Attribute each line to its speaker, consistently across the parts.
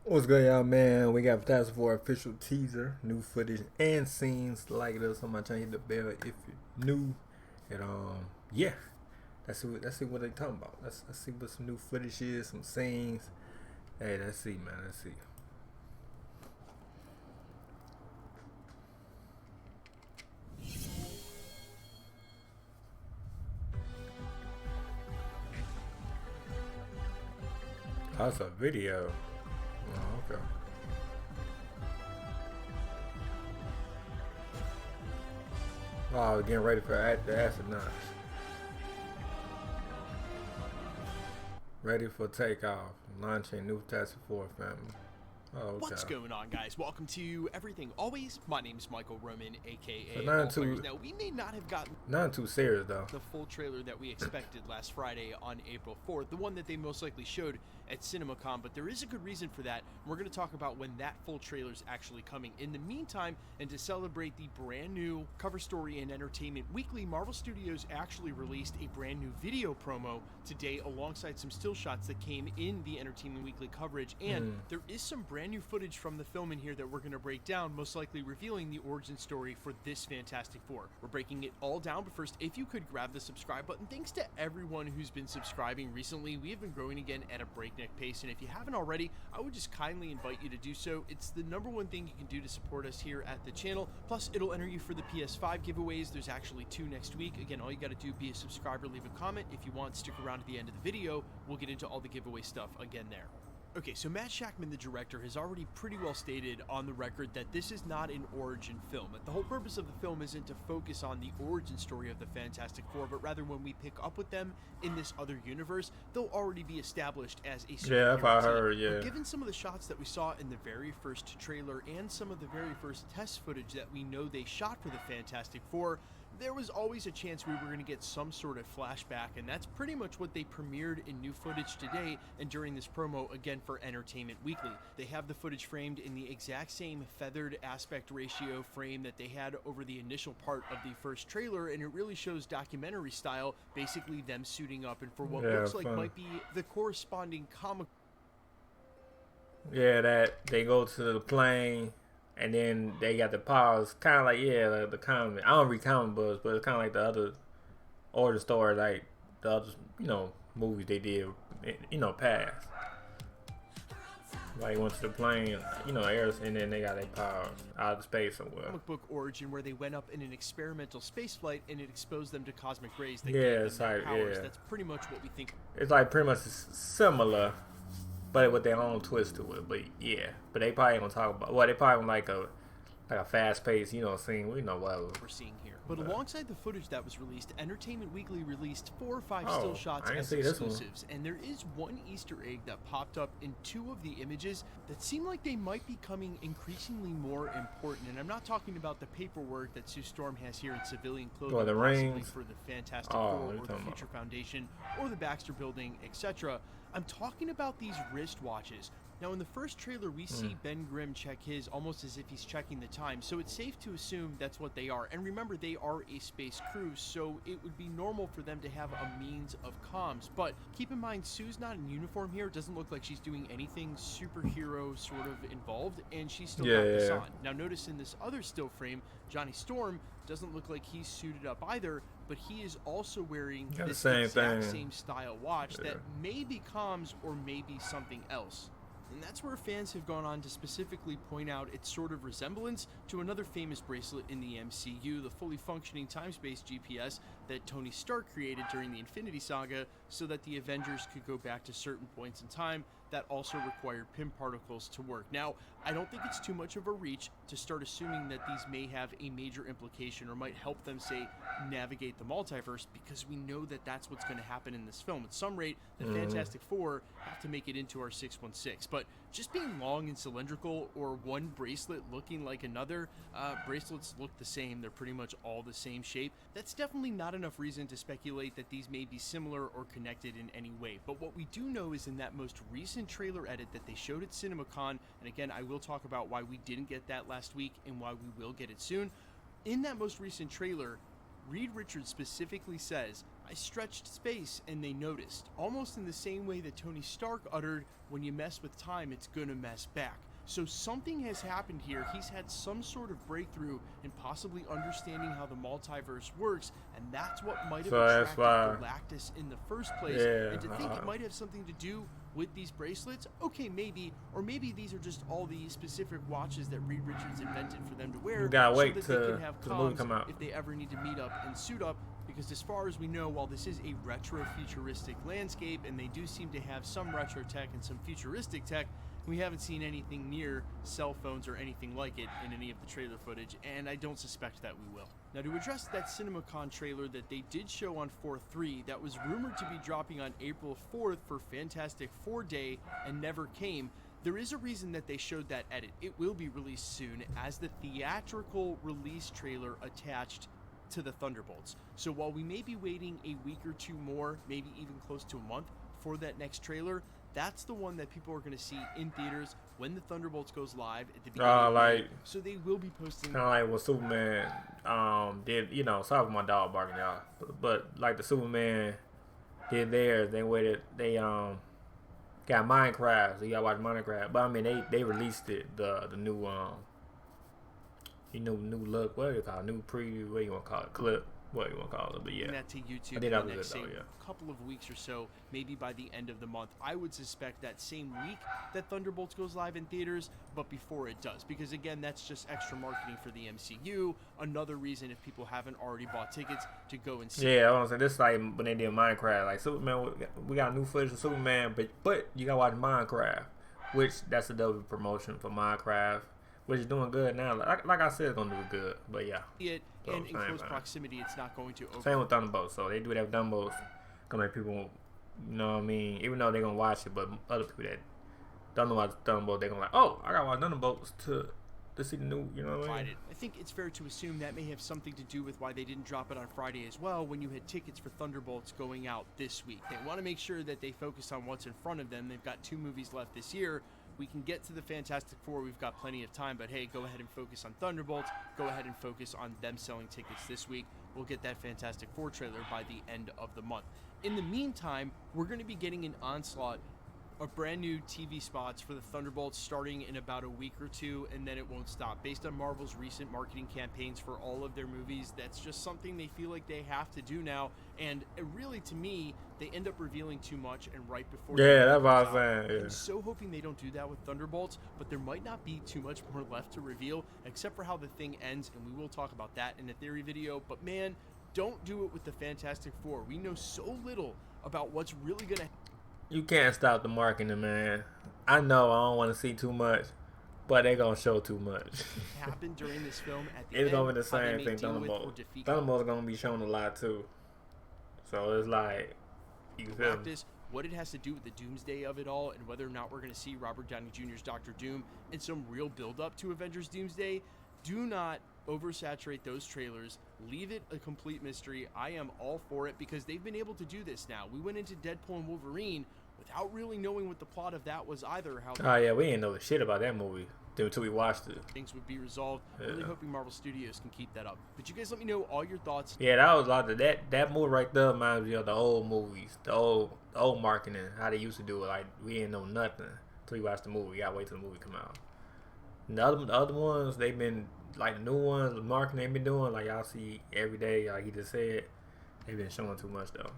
Speaker 1: What's good, y'all, man? We got Fantastic Four official teaser, new footage and scenes. Like this on my channel, hit the bell if you're new. And yeah, let's see what they talking about. Let's see what some new footage is, some scenes. Hey, let's see, man. Let's see. Oh, that's a video. Oh, okay. Oh, getting ready for the astronauts. Ready for takeoff. Launching new Fantastic Four family. Oh, okay.
Speaker 2: What's going on, guys? Welcome to Everything Always. My name is Michael Roman, aka
Speaker 1: So
Speaker 2: WOLFIERAPSENT. Now, we may not have gotten
Speaker 1: not too serious though.
Speaker 2: the full trailer that we expected last Friday on April 4th, the one that they most likely showed at CinemaCon, but there is a good reason for that. We're going to talk about when that full trailer is actually coming. In the meantime, and to celebrate the brand new Cover Story and Entertainment Weekly, Marvel Studios actually released a brand new video promo today alongside some still shots that came in the Entertainment Weekly coverage, and there is some brand new footage from the film in here that we're going to break down, most likely revealing the origin story for this Fantastic Four. We're breaking it all down, but first, if you could grab the subscribe button. Thanks to everyone who's been subscribing recently. We have been growing again at a breakneck pace, and if you haven't already, I would just kindly invite you to do so. It's the #1 thing you can do to support us here at the channel. Plus, it'll enter you for the PS5 giveaways. There's actually 2 next week. Again, all you got to do, be a subscriber, leave a comment. If you want, stick around to the end of the video. We'll get into all the giveaway stuff again there. Okay, so Matt Shakman, the director, has already pretty well stated on the record that this is not an origin film. That the whole purpose of the film isn't to focus on the origin story of the Fantastic Four, but rather when we pick up with them in this other universe, they'll already be established as a superhero.
Speaker 1: Yeah, if I heard, yeah.
Speaker 2: But given some of the shots that we saw in the very first trailer and some of the very first test footage that we know they shot for the Fantastic Four, there was always a chance we were going to get some sort of flashback, and that's pretty much what they premiered in new footage today and during this promo again for Entertainment Weekly. They have the footage framed in the exact same feathered aspect ratio frame that they had over the initial part of the first trailer, and it really shows documentary style, basically them suiting up and for what looks like might be the corresponding comic.
Speaker 1: Yeah, that they go to the plane and then they got the powers, kind of like, yeah, like the comic. I don't read comic books, but it's kind of like the other origin story, like the other, movies they did, past. Like went to the plane, air, and then they got their powers out of space somewhere.
Speaker 2: Comic book origin, where they went up in an experimental space flight and it exposed them to cosmic rays that
Speaker 1: gave
Speaker 2: them
Speaker 1: like,
Speaker 2: powers.
Speaker 1: Yeah.
Speaker 2: That's pretty much what we think.
Speaker 1: It's like pretty much similar, but with their own twist to it. But yeah, but they probably gonna talk about. Well, they probably like a fast pace, scene. Whatever
Speaker 2: we're seeing here. But alongside the footage that was released, Entertainment Weekly released 4 or 5 still shots as exclusives, and there is one Easter egg that popped up in 2 of the images that seem like they might be becoming increasingly more important. And I'm not talking about the paperwork that Sue Storm has here in civilian clothing,
Speaker 1: or the rings
Speaker 2: for the Fantastic Four, or the Future Foundation, or the Baxter Building, etc. I'm talking about these wristwatches. Now, in the first trailer, we see Ben Grimm check his almost as if he's checking the time, so it's safe to assume that's what they are. And remember, they are a space crew, so it would be normal for them to have a means of comms. But keep in mind, Sue's not in uniform here. It doesn't look like she's doing anything superhero sort of involved, and she's still got this on. Now, notice in this other still frame, Johnny Storm doesn't look like he's suited up either, but he is also wearing this exact same style watch that may be comms or maybe something else. And that's where fans have gone on to specifically point out its sort of resemblance to another famous bracelet in the MCU, the fully functioning time-space GPS that Tony Stark created during the Infinity Saga so that the Avengers could go back to certain points in time that also required Pym particles to work. Now, I don't think it's too much of a reach to start assuming that these may have a major implication or might help them, say, navigate the multiverse, because we know that that's what's going to happen in this film. At some rate, the Fantastic Four have to make it into our 616. But just being long and cylindrical, or one bracelet looking like another, bracelets look the same. They're pretty much all the same shape. That's definitely not enough reason to speculate that these may be similar or connected in any way. But what we do know is in that most recent trailer edit that they showed at CinemaCon, and again, I will talk about why we didn't get that last week and why we will get it soon. In that most recent trailer, Reed Richards specifically says, I stretched space and they noticed, almost in the same way that Tony Stark uttered, when you mess with time, it's gonna mess back. So something has happened here. He's had some sort of breakthrough in possibly understanding how the multiverse works, and that's what might have attracted Galactus in the first place. And to think it might have something to do with these bracelets, okay, maybe, or maybe these are just all the specific watches that Reed Richards invented for them to wear,
Speaker 1: you gotta wait
Speaker 2: so that they can have
Speaker 1: the movie come out
Speaker 2: if they ever need to meet up and suit up. Because as far as we know, while this is a retro-futuristic landscape, and they do seem to have some retro tech and some futuristic tech, we haven't seen anything near cell phones or anything like it in any of the trailer footage, and I don't suspect that we will. Now, to address that CinemaCon trailer that they did show on 4/3 that was rumored to be dropping on April 4th for Fantastic Four Day and never came, there is a reason that they showed that edit. It will be released soon as the theatrical release trailer attached to the Thunderbolts. So while we may be waiting a week or two more, maybe even close to a month for that next trailer, that's the one that people are going to see in theaters when the Thunderbolts goes live at the beginning of May. So they will be posting.
Speaker 1: Kind of like what Superman did, you know, sorry for my dog barking, y'all, but like the Superman did theirs, they waited, they got Minecraft, so you gotta watch Minecraft. But I mean, they released it, the new new look, what do you call it, new preview, what you want to call it, clip, what you want to call it, but yeah.
Speaker 2: And that to YouTube
Speaker 1: I think
Speaker 2: in
Speaker 1: that
Speaker 2: the next
Speaker 1: was good, though,
Speaker 2: couple of weeks or so, maybe by the end of the month. I would suspect that same week that Thunderbolts goes live in theaters, but before it does, because again, that's just extra marketing for the MCU. Another reason, if people haven't already bought tickets, to go and see.
Speaker 1: Yeah, I was saying, this is like when they did Minecraft, like Superman, we got new footage of Superman, but you gotta watch Minecraft, which that's a double promotion for Minecraft, which is doing good now. Like I said, it's gonna do good, but yeah.
Speaker 2: And in close proximity, it's not going to over.
Speaker 1: Same with Thunderbolts. So they do that with Thunderbolts. Gonna make people, you know what I mean? Even though they're gonna watch it, but other people that don't know about Thunderbolts, they're gonna like, oh, I gotta watch Thunderbolts to see the new, you know what I mean?
Speaker 2: I think it's fair to assume that may have something to do with why they didn't drop it on Friday as well, when you had tickets for Thunderbolts going out this week. They want to make sure that they focus on what's in front of them. They've got 2 movies left this year. We can get to the Fantastic Four. We've got plenty of time, but hey, go ahead and focus on Thunderbolts. Go ahead and focus on them selling tickets this week. We'll get that Fantastic Four trailer by the end of the month. In the meantime, we're going to be getting an onslaught of brand new TV spots for the Thunderbolts starting in about a week or two, and then it won't stop. Based on Marvel's recent marketing campaigns for all of their movies, that's just something they feel like they have to do now, and really, to me, they end up revealing too much and right before.
Speaker 1: Yeah, that's what I was saying. Yeah.
Speaker 2: I'm so hoping they don't do that with Thunderbolts, but there might not be too much more left to reveal, except for how the thing ends, and we will talk about that in a theory video, but man, don't do it with the Fantastic Four. We know so little about what's really going to.
Speaker 1: You can't stop the marketing, man. I know I don't want to see too much, but they're going to show too much.
Speaker 2: Happened during this film at the
Speaker 1: it's
Speaker 2: end.
Speaker 1: going to be the same thing, Thunderbolts. Thunderbolts going to be shown a lot, too. So it's like, you feel me?
Speaker 2: What it has to do with the doomsday of it all, and whether or not we're going to see Robert Downey Jr.'s Dr. Doom and some real build-up to Avengers Doomsday. Do not oversaturate those trailers. Leave it a complete mystery. I am all for it because they've been able to do this now. We went into Deadpool and Wolverine without really knowing what the plot of that was either.
Speaker 1: Oh yeah, we didn't know the shit about that movie until we watched it.
Speaker 2: Things would be resolved. Yeah. Really hoping Marvel Studios can keep that up. But you guys let me know all your thoughts.
Speaker 1: Yeah, that was a lot of that movie right there reminds me of the old movies, the old marketing, how they used to do it. Like we didn't know nothing until we watched the movie. You gotta wait till the movie come out. And the other ones, they've been like the new ones, the marketing they've been doing, like y'all see every day, like he just said, they've been showing too much though.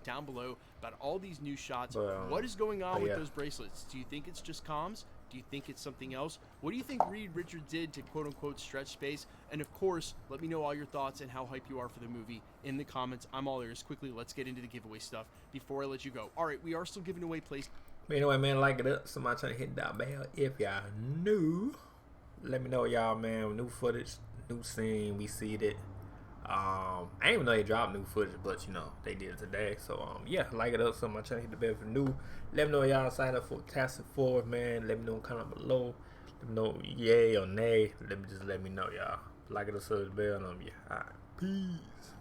Speaker 2: Down below about all these new shots. What is going on with those bracelets? Do you think it's just comms? Do you think it's something else? What do you think Reed Richards did to quote-unquote stretch space? And of course, let me know all your thoughts and how hype you are for the movie in the comments. I'm all ears. Quickly, let's get into the giveaway stuff before I let you go. All right, we are still giving away plays.
Speaker 1: But anyway, man, like it up. Somebody trying to hit that bell. If y'all new, let me know, y'all, man. New footage, new scene. We see it. I didn't even know they dropped new footage, but you know they did it today. So yeah, like it up. Somebody trying to hit the bell for new. Let me know y'all sign up for Fantastic Four, man. Let me know comment below. Let me know yay or nay. Let me know, y'all. Like it up, so the bell on you. Alright, peace.